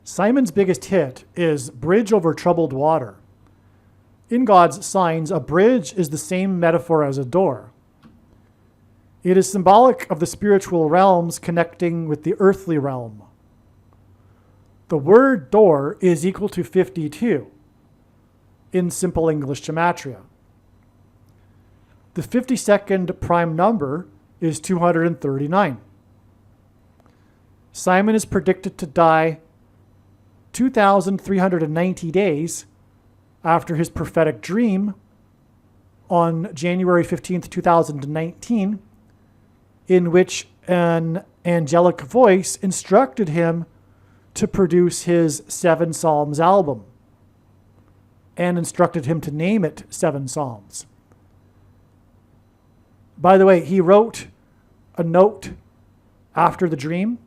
Simon's biggest hit is bridge over troubled water. In God's signs, a bridge is the same metaphor as a door. It is symbolic of the spiritual realms connecting with the earthly realm. The word door is equal to 52 in simple English gematria. The 52nd prime number is 239. Simon is predicted to die 2,390 days after his prophetic dream on January 15th, 2019, in which an angelic voice instructed him to produce his Seven Psalms album and instructed him to name it Seven Psalms. By the way, he wrote a note after the dream,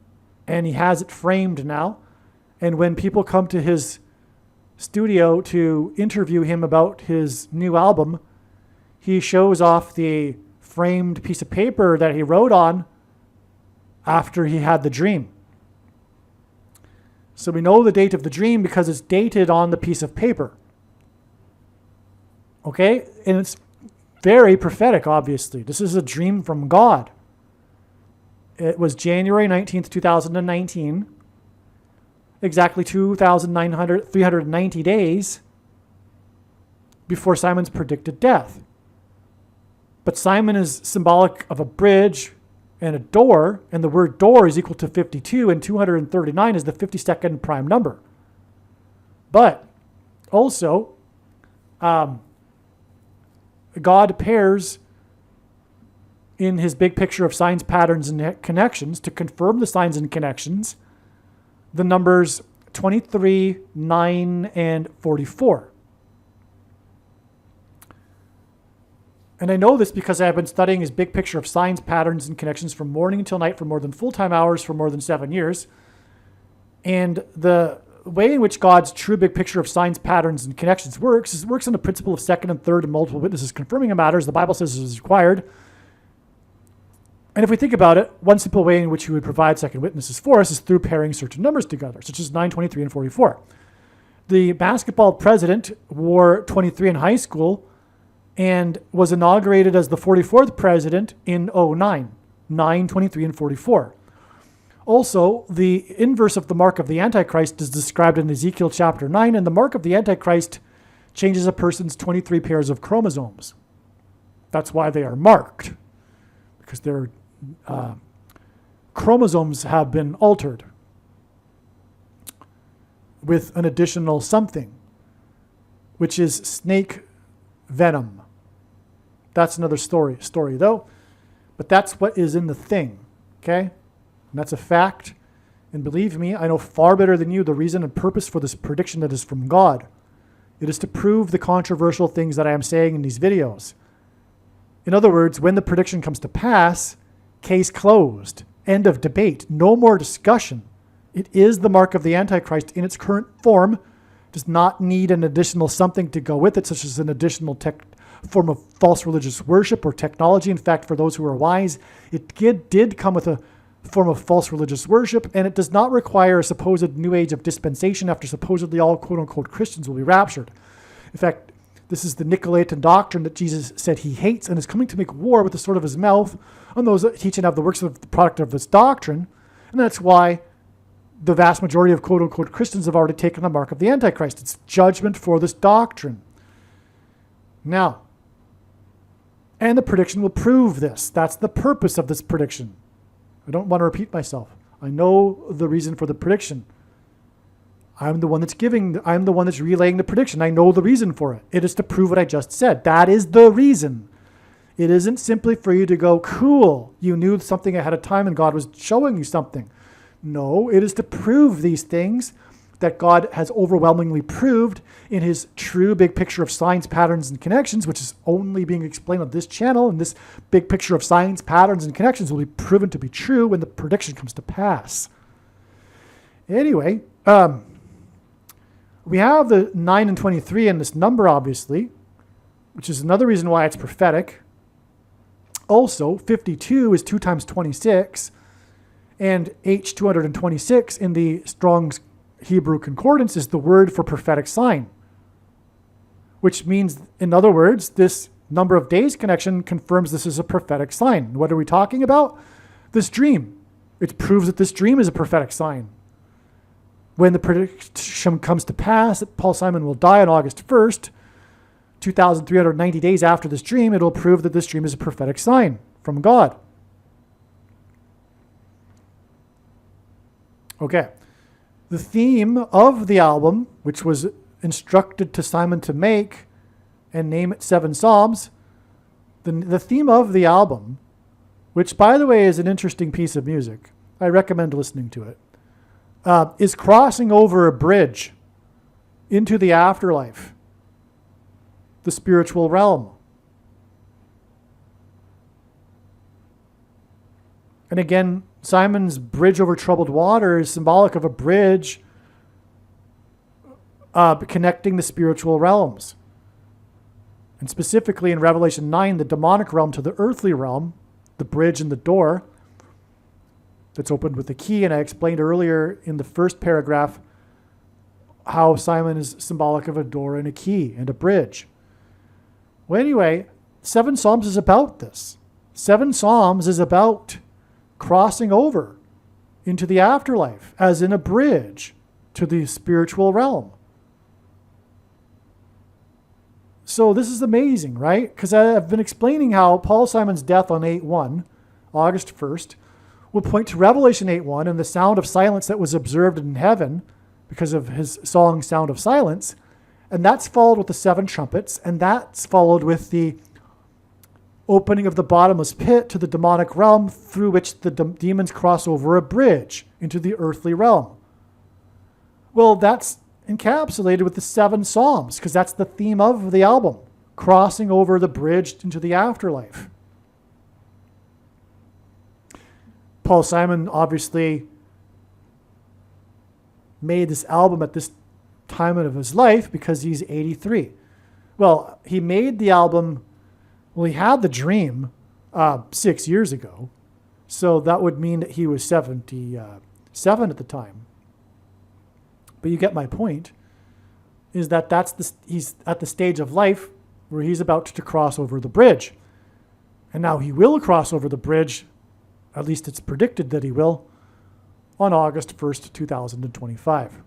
and he has it framed now. And when people come to his studio to interview him about his new album, he shows off the framed piece of paper that he wrote on after he had the dream. So we know the date of the dream because it's dated on the piece of paper. Okay? And it's very prophetic, obviously. This is a dream from God. It was January 19th, 2019. Exactly 390 days before Simon's predicted death. But Simon is symbolic of a bridge and a door, and the word door is equal to 52, and 239 is the 52nd prime number. But also, God pairs in his big picture of signs, patterns, and connections to confirm the signs and connections the numbers 23, 9, and 44. And I know this because I've been studying his big picture of signs, patterns, and connections from morning until night for more than full-time hours for more than 7 years. And the way in which God's true big picture of signs, patterns, and connections works is it works on the principle of second and third and multiple witnesses confirming a matter, as the Bible says is required. And if we think about it, one simple way in which he would provide second witnesses for us is through pairing certain numbers together, such as 9, 23, and 44. The basketball president wore 23 in high school and was inaugurated as the 44th president in 09, 9, 23, and 44. Also, the inverse of the mark of the Antichrist is described in Ezekiel chapter 9, and the mark of the Antichrist changes a person's 23 pairs of chromosomes. That's why they are marked, because their chromosomes have been altered with an additional something, which is snake venom. That's another story though, but that's what is in the thing, okay? And that's a fact, and believe me, I know far better than you the reason and purpose for this prediction that is from God. It is to prove the controversial things that I am saying in these videos. In other words, when the prediction comes to pass, case closed, end of debate, no more discussion. It is the mark of the Antichrist in its current form, does not need an additional something to go with it, such as an additional form of false religious worship or technology. In fact, for those who are wise, it did come with a form of false religious worship, and it does not require a supposed new age of dispensation after supposedly all quote-unquote Christians will be raptured. In fact, this is the Nicolaitan doctrine that Jesus said he hates and is coming to make war with the sword of his mouth on those that teach and have the works of the product of this doctrine. And that's why the vast majority of quote-unquote Christians have already taken the mark of the Antichrist. It's judgment for this doctrine. Now, and the prediction will prove this. That's the purpose of this prediction. I don't want to repeat myself. I know the reason for the prediction. I'm the one that's relaying the prediction. I know the reason for it. It is to prove what I just said. That is the reason. It isn't simply for you to go, cool, you knew something ahead of time and God was showing you something. No, it is to prove these things that God has overwhelmingly proved in his true big picture of signs, patterns, and connections, which is only being explained on this channel. And this big picture of signs, patterns, and connections will be proven to be true when the prediction comes to pass. Anyway, we have the 9 and 23 in this number, obviously, which is another reason why it's prophetic. Also, 52 is 2 times 26, and H226 in the Strong's Hebrew concordance is the word for prophetic sign, which means, in other words, this number of days connection confirms this is a prophetic sign. What are we talking about? This dream. It proves that this dream is a prophetic sign. When the prediction comes to pass that Paul Simon will die on August 1st, 2,390 days after this dream, it'll prove that this dream is a prophetic sign from God. Okay. The theme of the album, which was instructed to Simon to make and name it 7 Psalms, the theme of the album, which, by the way, is an interesting piece of music, I recommend listening to it, is crossing over a bridge into the afterlife, the spiritual realm. And again, Simon's bridge over troubled water is symbolic of a bridge connecting the spiritual realms. And specifically in Revelation 9, the demonic realm to the earthly realm, the bridge and the door that's opened with a key. And I explained earlier in the first paragraph how Simon is symbolic of a door and a key and a bridge. Well, anyway, 7 Psalms is about this. 7 Psalms is about crossing over into the afterlife, as in a bridge to the spiritual realm. So this is amazing, right? Because I've been explaining how Paul Simon's death on 8/1, August 1st, will point to Revelation 8:1 and the sound of silence that was observed in heaven because of his song Sound of Silence. And that's followed with the 7 trumpets, and that's followed with the opening of the bottomless pit to the demonic realm through which the demons cross over a bridge into the earthly realm. Well, that's encapsulated with the 7 Psalms, because that's the theme of the album, crossing over the bridge into the afterlife. Paul Simon obviously made this album at this time of his life because he's 83. Well, he made the album, he had the dream 6 years ago, so that would mean that he was 77 at the time. But you get my point, is that he's at the stage of life where he's about to cross over the bridge. And now he will cross over the bridge, at least it's predicted that he will, on August 1st, 2025.